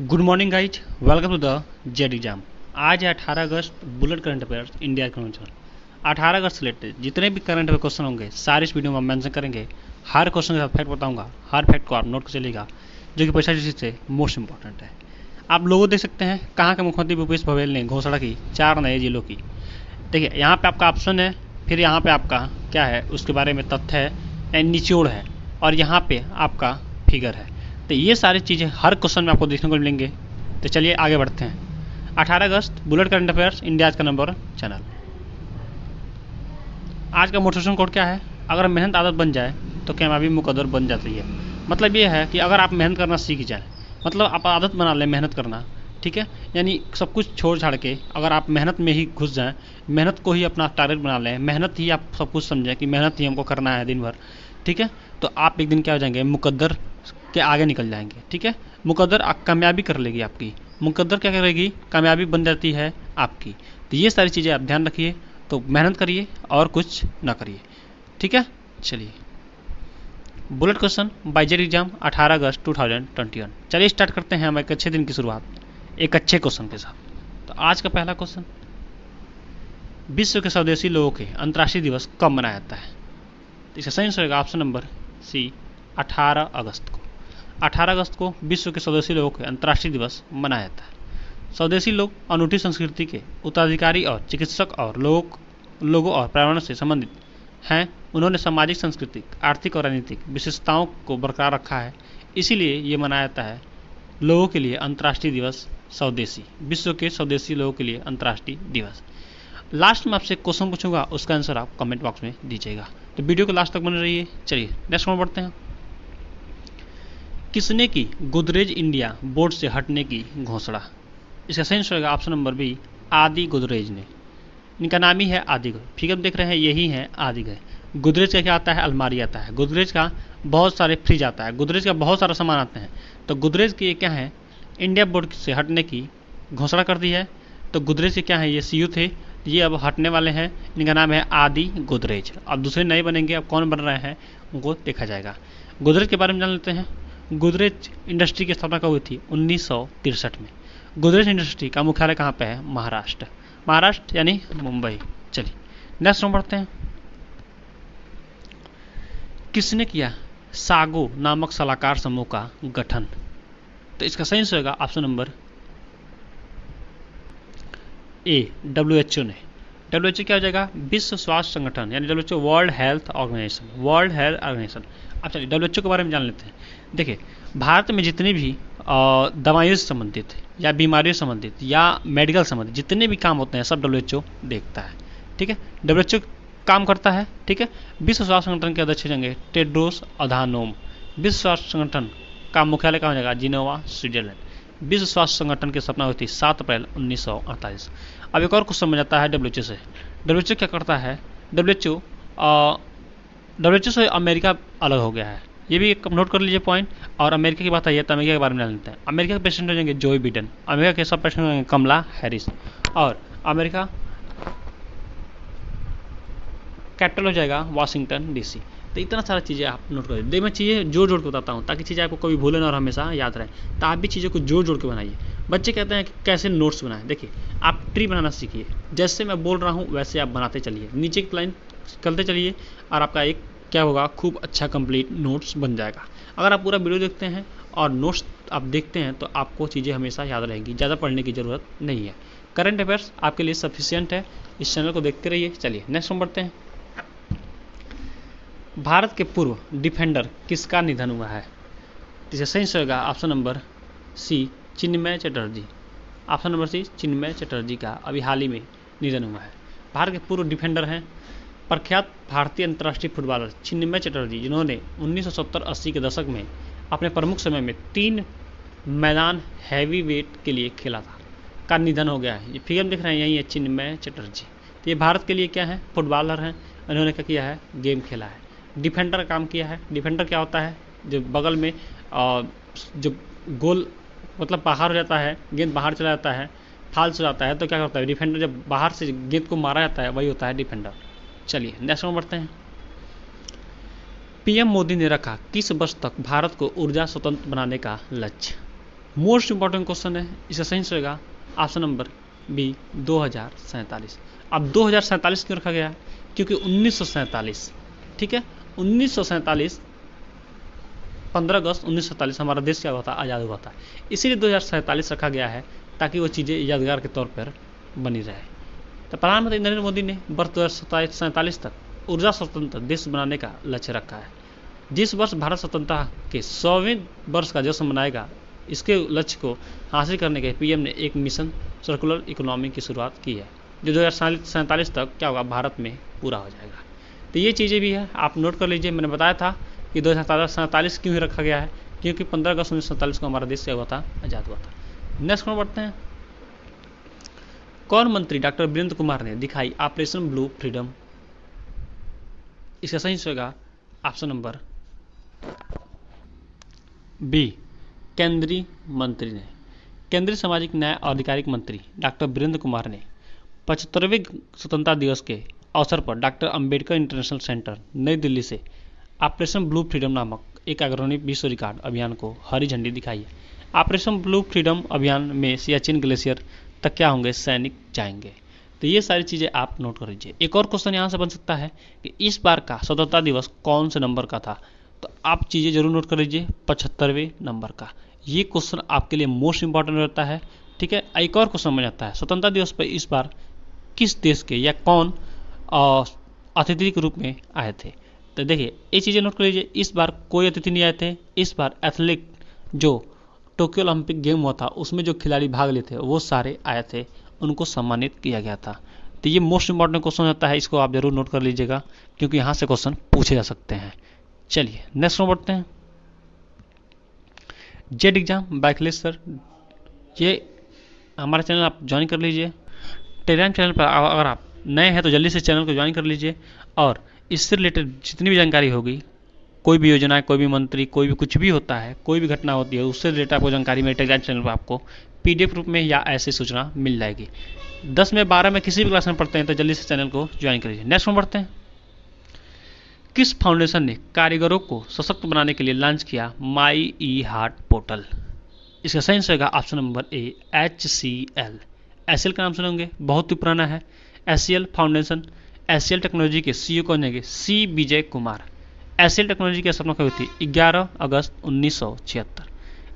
Good morning guys, welcome to the Z exam. आज है 18 अगस्त। Bullet current affairs India convention 18 अगस्त से रिलेटेड जितने भी करंट अफेयर क्वेश्चन होंगे सारे इस वीडियो में हम मेंशन करेंगे। हर क्वेश्चन के साथ फैक्ट बताऊंगा, हर फैक्ट को आप नोट कर चलिएगा, जो कि परीक्षा चीज से मोस्ट इंपॉर्टेंट है। आप लोगों देख सकते हैं कहाँ के मुख्यमंत्री भूपेश बघेल ने घोषणा की 4 नए जिलों की। देखिए यहाँ पे आपका ऑप्शन है, फिर यहाँ पे आपका क्या है उसके बारे में तथ्य है, निचोड़ है, और यहाँ पे आपका फिगर है। तो ये सारी चीज़ें हर क्वेश्चन में आपको देखने को मिलेंगे। तो चलिए आगे बढ़ते हैं। 18 अगस्त बुलेट करंट अफेयर्स इंडिया का नंबर 1 चैनल। आज का मोटिवेशन कोड क्या है? अगर मेहनत आदत बन जाए तो कामयाबी मुकद्दर बन जाती है। मतलब ये है कि अगर आप मेहनत करना सीख जाए, मतलब आप आदत बना लें मेहनत करना, ठीक है, यानी सब कुछ छोड़ छाड़ के अगर आप मेहनत में ही घुस जाएं, मेहनत को ही अपना टारगेट बना लें, मेहनत ही आप सब कुछ समझें कि मेहनत ही हमको करना है दिन भर, ठीक है, तो आप एक दिन क्या हो जाएंगे, मुकद्दर के आगे निकल जाएंगे। ठीक है, मुकद्दर कामयाबी कर लेगी आपकी, मुकद्दर क्या करेगी, कामयाबी बन जाती है आपकी। तो ये सारी चीज़ें आप ध्यान रखिए, तो मेहनत करिए और कुछ ना करिए। ठीक है, चलिए bullet question by Z exam 18 अगस्त 2021। चलिए स्टार्ट करते हैं हम एक अच्छे दिन की शुरुआत एक अच्छे क्वेश्चन के साथ। तो आज का पहला क्वेश्चन, विश्व के स्वदेशी लोगों के अंतर्राष्ट्रीय दिवस कब मनाया जाता है? तो इसका सही होगा ऑप्शन नंबर सी, 18 अगस्त को। 18 अगस्त को विश्व के स्वदेशी लोगों के अंतर्राष्ट्रीय दिवस मनाया जाता है। स्वदेशी लोग अनूठी संस्कृति के उत्तराधिकारी और चिकित्सक और लोगों और पर्यावरण से संबंधित हैं। उन्होंने सामाजिक, सांस्कृतिक, आर्थिक और राजनीतिक विशेषताओं को बरकरार रखा है, इसीलिए ये मनाया जाता है लोगों के लिए अंतर्राष्ट्रीय दिवस स्वदेशी, विश्व के स्वदेशी लोगों के लिए अंतर्राष्ट्रीय दिवस। लास्ट में आपसे क्वेश्चन पूछूंगा, उसका आंसर आप कमेंट बॉक्स में दीजिएगा। तो वीडियो को लास्ट तक बने रहिए। चलिए नेक्स्ट में बढ़ते हैं। किसने की गोदरेज इंडिया बोर्ड से हटने की घोषणा? इसका सही आंसर होगा ऑप्शन नंबर बी, आदि गोदरेज ने। इनका नाम ही है आदि। फिगर देख रहे हैं, यही है आदि। गोदरेज का क्या आता है? अलमारी आता है। गोदरेज का बहुत सारे फ्रिज आता है। गोदरेज का बहुत सारा सामान आते हैं। तो गोदरेज की क्या है, इंडिया बोर्ड से हटने की घोषणा कर दी है। तो गोदरेज के क्या है, ये सीयू थे, ये अब हटने वाले हैं। इनका नाम है आदि गोदरेज। अब दूसरे नए बनेंगे, अब कौन बन रहे हैं उनको देखा जाएगा। गोदरेज के बारे में जान लेते हैं। गोदरेज इंडस्ट्री की स्थापना कब हुई थी? 1963 में। गोदरेज इंडस्ट्री का मुख्यालय कहाँ पे है? महाराष्ट्र। महाराष्ट्र यानी मुंबई। चलिए नेक्स्ट में बढ़ते हैं। किसने किया सागो नामक सलाहकार समूह का गठन? तो इसका सही आंसर होगा ऑप्शन नंबर ए, WHO ने। WHO क्या हो जाएगा? विश्व स्वास्थ्य संगठन, यानी WHO world health organization, world health organization. अब चलिए WHO के बारे में जान लेते हैं। देखिए भारत में जितने भी दवाइयों से संबंधित या बीमारियों से संबंधित या मेडिकल संबंधित जितने भी काम होते हैं सब WHO देखता है। ठीक है, WHO काम करता है। ठीक है, विश्व स्वास्थ्य संगठन के अध्यक्ष होंगे टेड्रोस अधानोम। विश्व स्वास्थ्य संगठन का मुख्यालय कहाँ हो जाएगा? Geneva, Switzerland. विश्व स्वास्थ्य संगठन की स्थापना हुई थी 7 अप्रैल 1948। अब एक और क्वेश्चन समझ आता है WHO से। WHO क्या करता है? WHO से अमेरिका अलग हो गया है, ये भी एक नोट कर लीजिए पॉइंट। और अमेरिका की बात आई है तो अमेरिका के बारे में जान लेते हैं। अमेरिका के प्रेसिडेंट हो जाएंगे जो बिडेन। अमेरिका के सब प्रेसिडेंट होंगे कमला हैरिस। और अमेरिका कैपिटल हो जाएगा वाशिंगटन DC। तो इतना सारा चीज़ें आप नोट कर लीजिए। मैं चीज़ें जोड़ जोड़ के बताता हूँ ताकि चीज़ें आपको कभी भूलें और हमेशा याद रहे। तो आप भी चीज़ों को जोड़ जोड़ के बनाइए। बच्चे कहते हैं कि कैसे नोट्स बनाएं। देखिए आप ट्री बनाना सीखिए, जैसे मैं बोल रहा हूँ वैसे आप बनाते चलिए, नीचे की लाइन चलते चलिए, और आपका एक क्या होगा, खूब अच्छा कंप्लीट नोट्स बन जाएगा। अगर आप पूरा वीडियो देखते हैं और नोट्स आप देखते हैं तो आपको चीज़ें हमेशा याद रहेंगी, ज़्यादा पढ़ने की ज़रूरत नहीं है। करंट अफेयर्स आपके लिए सफिशिएंट है, इस चैनल को देखते रहिए। चलिए नेक्स्ट में बढ़ते हैं। भारत के पूर्व डिफेंडर किसका निधन हुआ है? इसका सही आंसर होगा ऑप्शन नंबर सी, चिन्मय चटर्जी। ऑप्शन नंबर सी, चिन्मय चटर्जी का अभी हाल ही में निधन हुआ है। भारत के पूर्व डिफेंडर हैं प्रख्यात भारतीय अंतर्राष्ट्रीय फुटबॉलर चिन्मय चटर्जी, जिन्होंने 1970-80 के दशक में अपने प्रमुख समय में 3 मैदान हैवी वेट के लिए खेला था, का निधन हो गया है। ये फिगर दिख रहे हैं, यही है चिन्मय चटर्जी। तो ये भारत के लिए क्या है, फुटबॉलर हैं। उन्होंने क्या किया है, गेम खेला है, डिफेंडर का काम किया है। डिफेंडर क्या होता है, जो बगल में जो गोल मतलब बाहर हो जाता है, गेंद बाहर चला जाता है, फाल्स हो जाता है, तो क्या करता है डिफेंडर, जब बाहर से गेंद को मारा जाता है वही होता है डिफेंडर। चलिए नेक्स्ट में बढ़ते हैं। PM मोदी ने रखा किस वर्ष तक भारत को ऊर्जा स्वतंत्र बनाने का लक्ष्य? मोस्ट इंपॉर्टेंट क्वेश्चन है, इसका सही आंसर होगा ऑप्शन नंबर बी 2047। अब 2047 क्यों रखा गया? क्योंकि 1947, ठीक है, 1947 15 अगस्त 1947 हमारा देश क्या हुआ था? आज़ाद हुआ था। इसीलिए 2047 रखा गया है ताकि वो चीज़ें यादगार के तौर पर बनी रहे। तो प्रधानमंत्री नरेंद्र मोदी ने वर्ष 2047 तक ऊर्जा स्वतंत्र देश बनाने का लक्ष्य रखा है। जिस वर्ष भारत स्वतंत्रता के 100वें वर्ष का जश्न मनाएगा, इसके लक्ष्य को हासिल करने के पीएम ने एक मिशन सर्कुलर इकोनॉमी की शुरुआत की है, जो 2047 तक क्या होगा? भारत में पूरा हो जाएगा। तो ये चीज़ें भी है, आप नोट कर लीजिए। मैंने बताया था कि 2047 क्यों रखा गया है, क्योंकि 15 अगस्त 1947 को हमारा देश क्या हुआ था? आज़ाद हुआ था। नेक्स्ट में बढ़ते हैं। कौन मंत्री डॉक्टर वीरेंद्र कुमार ने दिखाई ऑपरेशन ब्लू फ्रीडम? इसका सही होगा ऑप्शन नंबर बी, केंद्रीय मंत्री ने। केंद्रीय सामाजिक न्याय और अधिकारिक मंत्री डॉक्टर वीरेंद्र कुमार ने 75वें स्वतंत्रता दिवस के अवसर पर डॉक्टर अंबेडकर इंटरनेशनल सेंटर नई दिल्ली से ऑपरेशन ब्लू फ्रीडम नामक एक अग्रणी विश्व रिकॉर्ड अभियान को हरी झंडी दिखाई है। ऑपरेशन ब्लू फ्रीडम अभियान में सियाचिन ग्लेशियर तक क्या होंगे? सैनिक जाएंगे। तो ये सारी चीज़ें आप नोट कर लीजिए। एक और क्वेश्चन यहाँ से बन सकता है कि इस बार का स्वतंत्रता दिवस कौन से नंबर का था? तो आप चीज़ें जरूर नोट कर लीजिए, 75वें नंबर का। ये क्वेश्चन आपके लिए मोस्ट इंपॉर्टेंट रहता है, ठीक है। एक और क्वेश्चन बन जाता है, स्वतंत्रता दिवस पर इस बार किस देश के या कौन अतिथि के रूप में आए थे? तो देखिए ये चीज़ें नोट कर लीजिए। इस बार कोई अतिथि नहीं आए थे। इस बार एथलीट जो टोक्यो ओलंपिक गेम हुआ था उसमें जो खिलाड़ी भाग लिए थे वो सारे आए थे, उनको सम्मानित किया गया था। तो ये मोस्ट इंपॉर्टेंट क्वेश्चन होता है, इसको आप जरूर नोट कर लीजिएगा क्योंकि यहाँ से क्वेश्चन पूछे जा सकते हैं। चलिए नेक्स्ट में बढ़ते हैं। जेड एग्जाम बैकलिस्ट सर, ये हमारा चैनल आप ज्वाइन कर लीजिए। टेलीग्राम चैनल पर अगर आप नए हैं तो जल्दी से चैनल को ज्वाइन कर लीजिए और इससे रिलेटेड जितनी भी जानकारी होगी, कोई भी योजना, कोई भी मंत्री, कोई भी कुछ भी होता है, कोई भी घटना होती है, उससे रिलेटेड आपको जानकारी मेरे टेलीग्राम चैनल पर आपको पीडीएफ रूप में या ऐसे सूचना मिल जाएगी। 10 में 12 में किसी भी क्लास में पढ़ते हैं तो जल्दी से चैनल को ज्वाइन कर लीजिए। नेक्स्ट में बढ़ते हैं। किस फाउंडेशन ने कारीगरों को सशक्त बनाने के लिए लॉन्च किया माई ई हार्ट पोर्टल? इसका सही आंसर होगा ऑप्शन नंबर ए, HCL। एचसीएल का नाम सुनेंगे, बहुत ही पुराना है। एचसीएल फाउंडेशन, एचसीएल टेक्नोलॉजी के सीईओ कौन है? सी विजय कुमार। एचसीएल टेक्नोलॉजी की स्थापना कब हुई थी? 11 अगस्त 1976।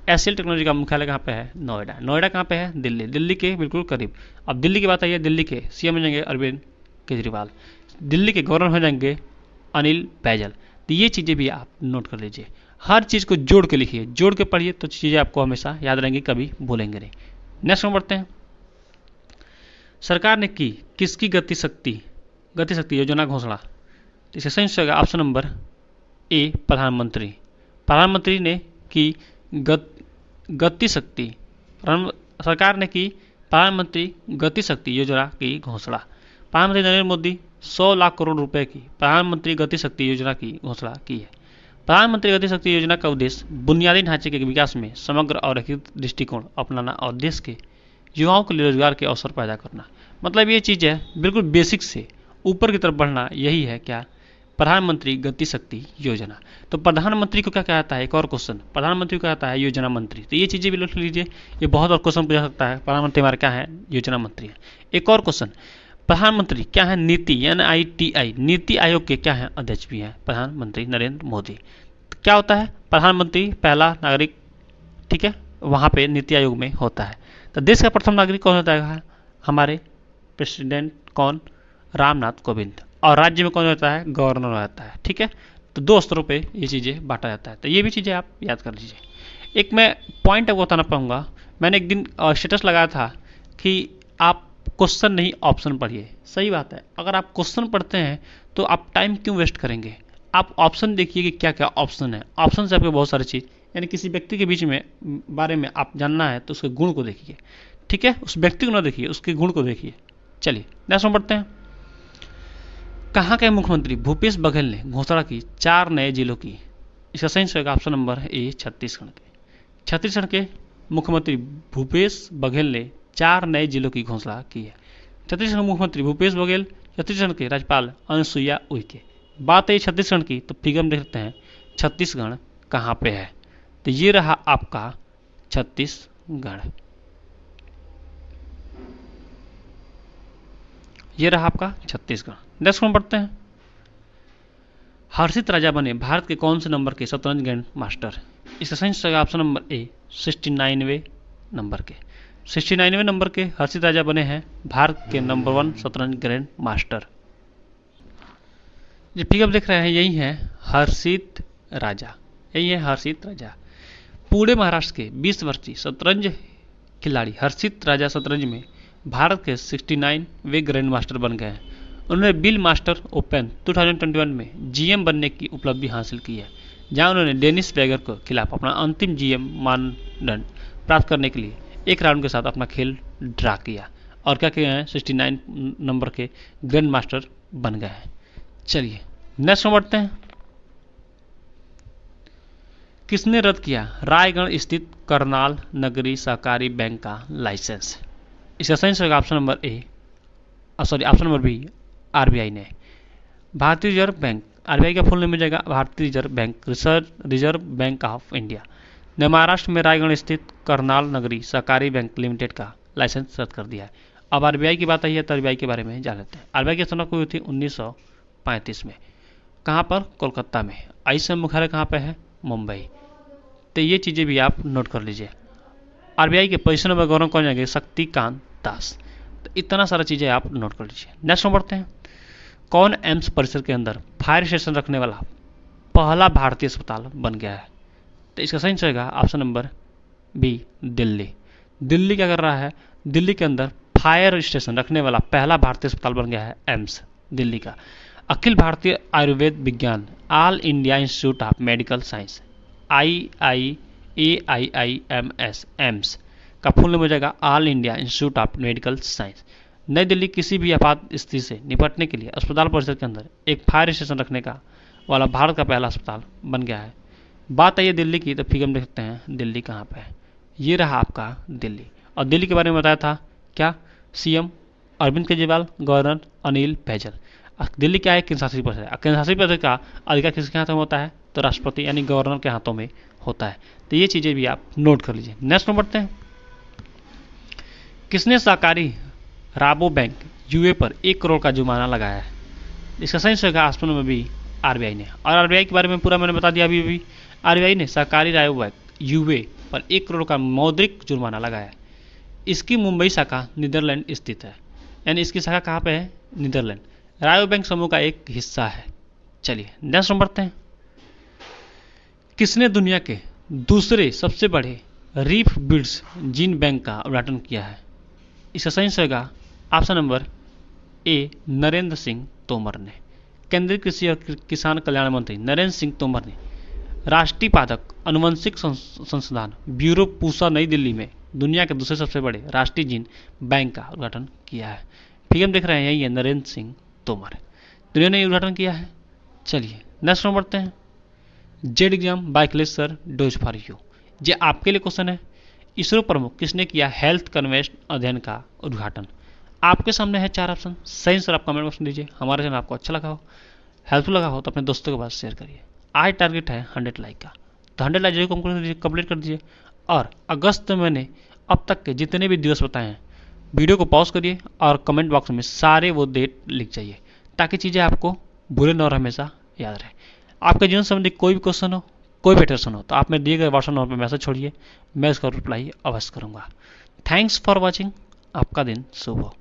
एचसीएल टेक्नोलॉजी का मुख्यालय कहाँ पे है? नोएडा। नोएडा कहाँ पे है? दिल्ली। दिल्ली के बिल्कुल करीब। अब दिल्ली की बात आई है, दिल्ली के सीएम हो जाएंगे अरविंद केजरीवाल, दिल्ली के गवर्नर हो जाएंगे अनिल बैजल। तो ये चीज़ें भी आप नोट कर लीजिए। हर चीज़ को जोड़ के लिखिए, जोड़ के पढ़िए तो चीज़ें आपको हमेशा याद रहेंगी, कभी भूलेंगे नहीं। नेक्स्ट में बढ़ते हैं। सरकार ने की किसकी गति शक्ति योजना घोषणा? इसे सही होगा ऑप्शन नंबर ए, प्रधानमंत्री। प्रधानमंत्री ने की गति शक्ति, सरकार ने की प्रधानमंत्री गति शक्ति योजना की घोषणा। प्रधानमंत्री नरेंद्र मोदी 100 लाख करोड़ रुपए की प्रधानमंत्री गति शक्ति योजना की घोषणा की है। प्रधानमंत्री गति शक्ति योजना का उद्देश्य बुनियादी ढांचे के विकास में समग्र और एकीकृत दृष्टिकोण अपनाना और देश के युवाओं के लिए रोजगार के अवसर पैदा करना। मतलब ये चीज़ है बिल्कुल बेसिक से ऊपर की तरफ बढ़ना, यही है क्या? प्रधानमंत्री गति शक्ति योजना। तो प्रधानमंत्री को क्या कहता है? एक और क्वेश्चन, प्रधानमंत्री को कहता है योजना मंत्री। तो ये चीज़ें भी लिख लीजिए, ये बहुत और क्वेश्चन पूछा सकता है। प्रधानमंत्री हमारा क्या है? योजना मंत्री है। एक और क्वेश्चन, प्रधानमंत्री क्या है? नीति NITI, नीति आयोग के क्या है? अध्यक्ष भी हैं प्रधानमंत्री नरेंद्र मोदी। तो क्या होता है? प्रधानमंत्री पहला नागरिक, ठीक है, वहाँ पे नीति आयोग में होता है। तो देश का प्रथम नागरिक कौन होता है? हमारे प्रेसिडेंट कौन? रामनाथ कोविंद। और राज्य में कौन होता है? गवर्नर होता है, ठीक है। तो 2 स्तरों पे ये चीज़ें बांटा जाता है। तो ये भी चीज़ें आप याद कर लीजिए। एक मैं पॉइंट आपको बताना पाऊँगा, मैंने एक दिन स्टेटस लगाया था कि आप क्वेश्चन नहीं ऑप्शन पढ़िए। सही बात है, अगर आप क्वेश्चन पढ़ते हैं तो आप टाइम क्यों वेस्ट करेंगे? आप ऑप्शन देखिए कि क्या क्या ऑप्शन है। ऑप्शन से आपको बहुत सारी चीज़, यानी किसी व्यक्ति के बीच में बारे में आप जानना है तो उसके गुण को देखिए, ठीक है, उस व्यक्ति को ना देखिए, उसके गुण को देखिए। चलिए नेक्स्ट में बढ़ते हैं। कहाँ के मुख्यमंत्री भूपेश बघेल ने घोषणा की 4 नए जिलों की? इसका सही होगा ऑप्शन नंबर ए, छत्तीसगढ़ के। छत्तीसगढ़ के मुख्यमंत्री भूपेश बघेल ने 4 नए जिलों की घोषणा की है। छत्तीसगढ़ मुख्यमंत्री भूपेश बघेल, छत्तीसगढ़ के राज्यपाल अनुसुईया उइके। बात है छत्तीसगढ़ की, तो फिगर में देखते हैं छत्तीसगढ़ कहाँ पे है। तो ये रहा आपका छत्तीसगढ़। ये रहा आपका छत्तीसगढ़। नेक्स्ट क्वेश्चन पढ़ते हैं। हर्षित राजा बने भारत के कौन से नंबर के शतरंज ग्रैंड मास्टर? इसका सही जगह ऑप्शन नंबर ए 69वें नंबर के। 69वें नंबर के हर्षित राजा बने हैं भारत के नंबर 1 शतरंज ग्रैंड मास्टर। जो फिगर देख रहे हैं यही है हर्षित राजा, यही है हर्षित राजा। पूरे महाराष्ट्र के 20 वर्षीय शतरंज खिलाड़ी हर्षित राजा शतरंज में भारत के 69वें ग्रैंड मास्टर बन गए हैं। उन्होंने बिल मास्टर ओपन 2021 में जीएम बनने की उपलब्धि हासिल की है, जहां उन्होंने डेनिस बेगर के खिलाफ अपना अंतिम जीएम मानदंड प्राप्त करने के लिए एक राउंड के साथ अपना खेल ड्रा किया और क्या किया है 69 नंबर के ग्रैंड मास्टर बन गए हैं। चलिए नेक्स्ट में बढ़ते हैं। किसने रद्द किया रायगढ़ स्थित करनाल नगरी सहकारी बैंक का लाइसेंस? इसका सही होगा option number A option number B RBI ने। भारतीय रिजर्व बैंक, आरबीआई का फुल नेम हो जाएगा भारतीय रिजर्व बैंक, रिजर्व बैंक ऑफ इंडिया ने महाराष्ट्र में रायगढ़ स्थित करनाल नगरी सहकारी बैंक लिमिटेड का लाइसेंस रद्द कर दिया है। अब आरबीआई की बात आई है तो आरबीआई के बारे में जान लेते हैं। आरबीआई की स्थापना हुई थी 1935 में। कहाँ पर? कोलकाता में। आईसीएम मुख्यालय कहाँ पे है? मुंबई। तो ये चीज़ें भी आप नोट कर लीजिए। आरबीआई के पोजिशन में गवर्नर कौन जाएंगे? शक्तिकांत दास। तो इतना सारा चीज़ें आप नोट कर लीजिए। नेक्स्ट में बढ़ते हैं। कौन एम्स परिसर के अंदर फायर स्टेशन रखने वाला पहला भारतीय अस्पताल बन गया है? तो इसका सही रहेगा option number B Delhi. Delhi क्या कर रहा है? दिल्ली के अंदर फायर स्टेशन रखने वाला पहला भारतीय अस्पताल बन गया है एम्स दिल्ली का। अखिल भारतीय आयुर्वेद विज्ञान all India institute of medical science AIIMS AIIMS का फुल नेम हो जाएगा all India institute of medical science. नई दिल्ली किसी भी आपात स्थिति से निपटने के लिए अस्पताल परिसर के अंदर एक फायर स्टेशन रखने का वाला भारत का पहला अस्पताल बन गया है। बात आई है दिल्ली की, तो फिर हम देखते हैं दिल्ली कहाँ पे है। ये रहा आपका दिल्ली। और दिल्ली के बारे में बताया था क्या? CM Arvind Kejriwal, governor Anil Baijal. दिल्ली क्या है? केंद्रशासित प्रदेश है। केंद्रशासित प्रदेश का अधिकार किसके हाथों में होता है? तो राष्ट्रपति यानी गवर्नर के हाथों में होता है। तो ये चीज़ें भी आप नोट कर लीजिए। नेक्स्ट में बढ़ते हैं। किसने सहकारी राबो बैंक यूए पर 1 करोड़ का जुर्माना लगाया है? इसका सही होगा ऑप्शन नंबर बी आरबीआई ने। और आरबीआई के बारे में पूरा मैंने बता दिया अभी। आरबीआई ने सहकारी राबो बैंक यूए पर 1 करोड़ का मौद्रिक जुर्माना लगाया है। इसकी मुंबई शाखा नीदरलैंड स्थित है, यानी इसकी शाखा कहाँ पे है? नीदरलैंड। राबो बैंक समूह का एक हिस्सा है। चलिए नेक्स्ट में बढ़ते हैं। किसने दुनिया के दूसरे सबसे बड़े रीफ बिड्स जीन बैंक का उद्घाटन किया है? इसका सही होगा ऑप्शन नंबर ए नरेंद्र सिंह तोमर ने। केंद्रीय कृषि और किसान कल्याण मंत्री नरेंद्र सिंह तोमर ने राष्ट्रीय पादप अनुवंशिक संस्थान ब्यूरो पूसा नई दिल्ली में दुनिया के दूसरे सबसे बड़े राष्ट्रीय जीन बैंक का उद्घाटन किया है। फिल्म देख रहे हैं यही है नरेंद्र सिंह तोमर, दुनिया ने उद्घाटन किया है। चलिए नेक्स्ट में बढ़ते हैं। Z exam by closer dose for you, ये आपके लिए क्वेश्चन है। इसरो प्रमुख किसने किया हेल्थ कन्वेस्ट अध्ययन का उद्घाटन? आपके सामने है 4 ऑप्शन। सही सर आप कमेंट बॉक्स में दीजिए। हमारे चैनल आपको अच्छा लगा हो, हेल्पफुल लगा हो तो अपने दोस्तों के पास शेयर करिए। आज टारगेट है 100 लाइक का, तो 100 लाइक जरूर कंप्लीट कर दीजिए। और अगस्त में मैंने अब तक के जितने भी दिवस बताए हैं, वीडियो को पॉज करिए और कमेंट बॉक्स में सारे वो डेट लिख जाइए, ताकि चीज़ें आपको भूले न और हमेशा याद रहे। आपके जीवन संबंधी कोई भी क्वेश्चन हो, कोई भी क्वेश्चन हो, तो आप मेरे दिए गए व्हाट्सएप नंबर पर मैसेज छोड़िए, मैं इसका रिप्लाई अवश्य करूँगा। Thanks for watching. आपका दिन शुभ हो।